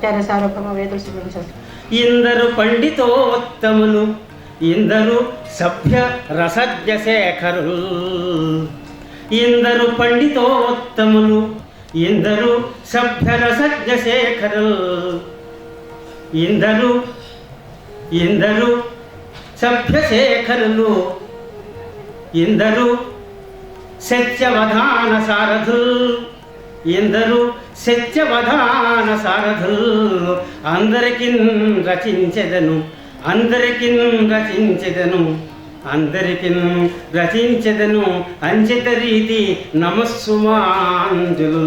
ఆచార్య సార్వభౌమ వేదశ్రీ ఇందరు పండితోత్తములు, ఇందరు సభ్య రసజ్ఞ శేఖరులు. ఇందరు పండితోత్తములు, ఇందరు సభ్య రసజ్ఞ శేఖరులు. ఇందరు సభ్య శేఖరులు, ఇందరు సత్యవధాన సారథులు. ఇందరు సత్యవధాన సారథులు. అందరికీ రచించెదను, అందరికీ రచించెదను, అందరికీ రచించెదను అంచిత రీతి నమస్సుమాంజలు.